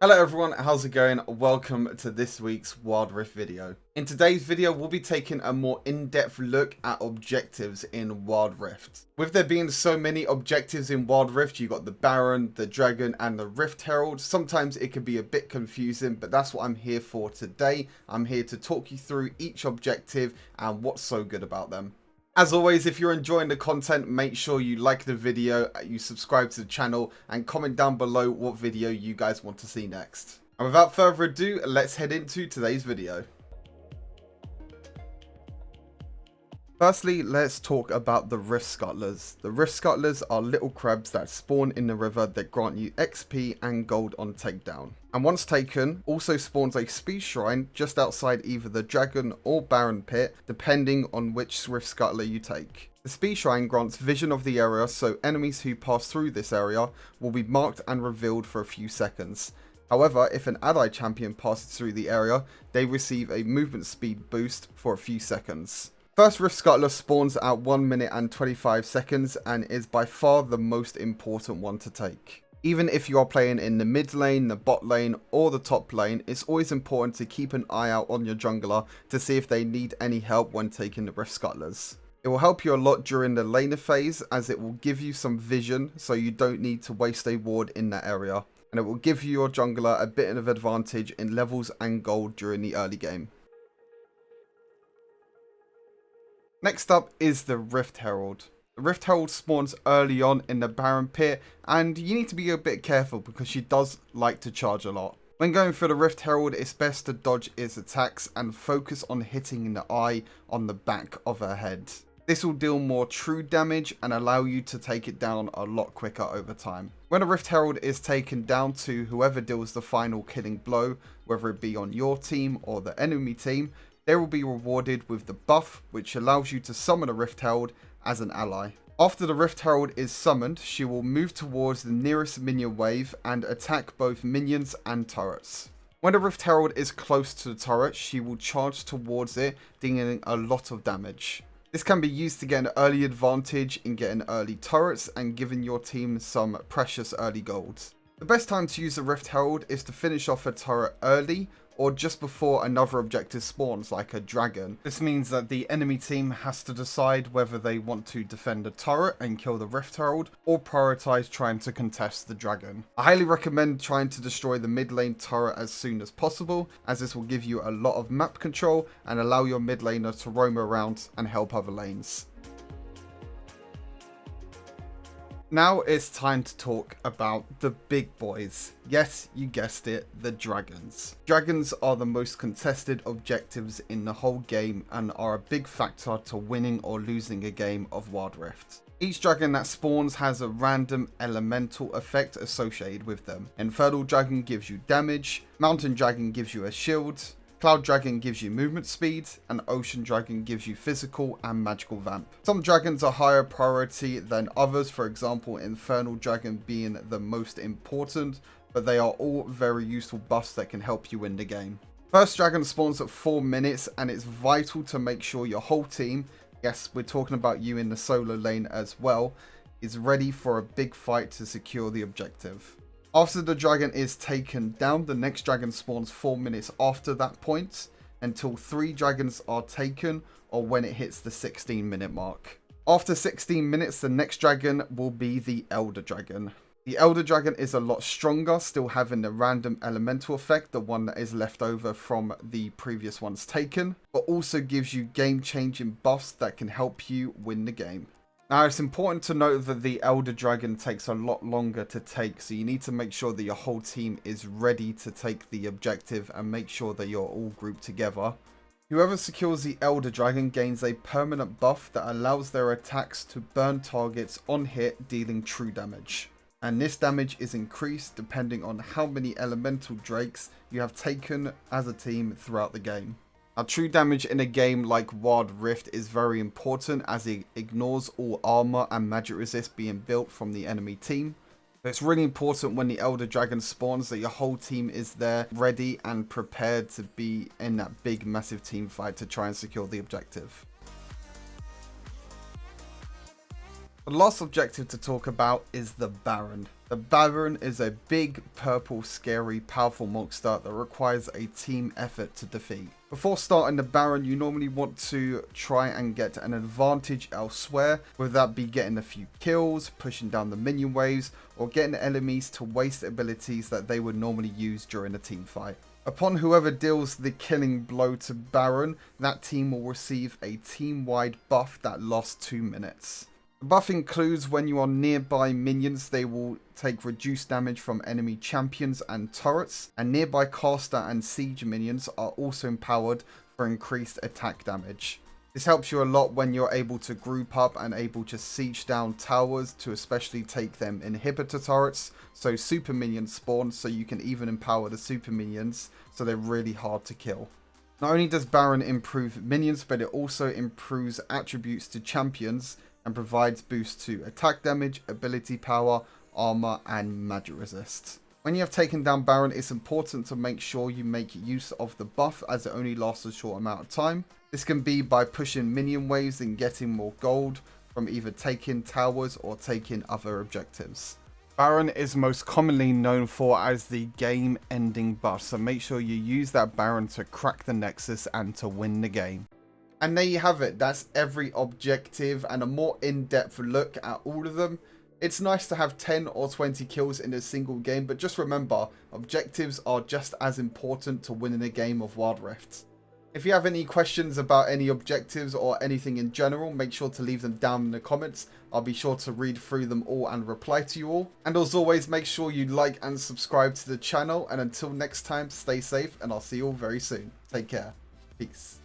Hello everyone, how's it going? Welcome to this week's Wild Rift video. In today's video, we'll be taking a more in-depth look at objectives in Wild Rift. With there being so many objectives in Wild Rift, you got the Baron, the Dragon, and the Rift Herald. Sometimes it can be a bit confusing, but that's what I'm here for today. I'm here to talk you through each objective and what's so good about them. As always, if you're enjoying the content, make sure you like the video, you subscribe to the channel, and comment down below what video you guys want to see next. And without further ado, let's head into today's video. Firstly, let's talk about the Rift Scuttlers. The Rift Scuttlers are little crabs that spawn in the river that grant you XP and gold on takedown. And once taken, also spawns a speed shrine just outside either the Dragon or Baron pit, depending on which Rift Scuttler you take. The speed shrine grants vision of the area, so enemies who pass through this area will be marked and revealed for a few seconds. However, if an allied champion passes through the area, they receive a movement speed boost for a few seconds. First Rift Scuttler spawns at 1 minute and 25 seconds and is by far the most important one to take. Even if you are playing in the mid lane, the bot lane, or the top lane, it's always important to keep an eye out on your jungler to see if they need any help when taking the Rift Scuttlers. It will help you a lot during the laner phase, as it will give you some vision so you don't need to waste a ward in that area. And it will give you your jungler a bit of advantage in levels and gold during the early game. Next up is the Rift Herald. The Rift Herald spawns early on in the Baron pit, and you need to be a bit careful because she does like to charge a lot. When going for the Rift Herald, it's best to dodge its attacks and focus on hitting in the eye on the back of her head. This will deal more true damage and allow you to take it down a lot quicker over time. When a Rift Herald is taken down to whoever deals the final killing blow, whether it be on your team or the enemy team, they will be rewarded with the buff, which allows you to summon a Rift Herald as an ally. After the Rift Herald is summoned, she will move towards the nearest minion wave and attack both minions and turrets. When the Rift Herald is close to the turret, she will charge towards it, dealing a lot of damage. This can be used to get an early advantage in getting early turrets and giving your team some precious early gold. The best time to use the Rift Herald is to finish off a turret early or just before another objective spawns, like a dragon. This means that the enemy team has to decide whether they want to defend a turret and kill the Rift Herald, or prioritize trying to contest the dragon. I highly recommend trying to destroy the mid lane turret as soon as possible, as this will give you a lot of map control and allow your mid laner to roam around and help other lanes. Now it's time to talk about the big boys. Yes, you guessed it, the dragons. Dragons are the most contested objectives in the whole game and are a big factor to winning or losing a game of Wild Rift. Each dragon that spawns has a random elemental effect associated with them. Infernal Dragon gives you damage, Mountain Dragon gives you a shield, Cloud Dragon gives you movement speed, and Ocean Dragon gives you physical and magical vamp. Some dragons are higher priority than others, for example Infernal Dragon being the most important, but they are all very useful buffs that can help you win the game. First dragon spawns at 4 minutes, and it's vital to make sure your whole team, yes, we're talking about you in the solo lane as well, is ready for a big fight to secure the objective. After the dragon is taken down, the next dragon spawns 4 minutes after that point, until 3 dragons are taken or when it hits the 16-minute mark. After 16 minutes, the next dragon will be the Elder Dragon. The Elder Dragon is a lot stronger, still having the random elemental effect, the one that is left over from the previous ones taken, but also gives you game-changing buffs that can help you win the game. Now, it's important to note that the Elder Dragon takes a lot longer to take, so you need to make sure that your whole team is ready to take the objective and make sure that you're all grouped together. Whoever secures the Elder Dragon gains a permanent buff that allows their attacks to burn targets on hit, dealing true damage. And this damage is increased depending on how many elemental drakes you have taken as a team throughout the game. Now, true damage in a game like Wild Rift is very important, as it ignores all armor and magic resist being built from the enemy team. So it's really important when the Elder Dragon spawns that your whole team is there, ready and prepared to be in that big massive team fight to try and secure the objective. The last objective to talk about is the Baron. The Baron is a big, purple, scary, powerful monster that requires a team effort to defeat. Before starting the Baron, you normally want to try and get an advantage elsewhere, whether that be getting a few kills, pushing down the minion waves, or getting enemies to waste abilities that they would normally use during a team fight. Upon whoever deals the killing blow to Baron, that team will receive a team-wide buff that lasts 2 minutes. The buff includes when you are nearby minions, they will take reduced damage from enemy champions and turrets, and nearby caster and siege minions are also empowered for increased attack damage. This helps you a lot when you're able to group up and able to siege down towers to especially take them inhibitor turrets, so super minions spawn, so you can even empower the super minions so they're really hard to kill. Not only does Baron improve minions, but it also improves attributes to champions and provides boosts to attack damage, ability power, armor, and magic resist. When you have taken down Baron, it's important to make sure you make use of the buff as it only lasts a short amount of time. This can be by pushing minion waves and getting more gold from either taking towers or taking other objectives. Baron is most commonly known for as the game ending buff, so make sure you use that Baron to crack the Nexus and to win the game. And there you have it, that's every objective and a more in-depth look at all of them. It's nice to have 10 or 20 kills in a single game, but just remember, objectives are just as important to winning a game of Wild Rift. If you have any questions about any objectives or anything in general, make sure to leave them down in the comments. I'll be sure to read through them all and reply to you all. And as always, make sure you like and subscribe to the channel. And until next time, stay safe and I'll see you all very soon. Take care. Peace.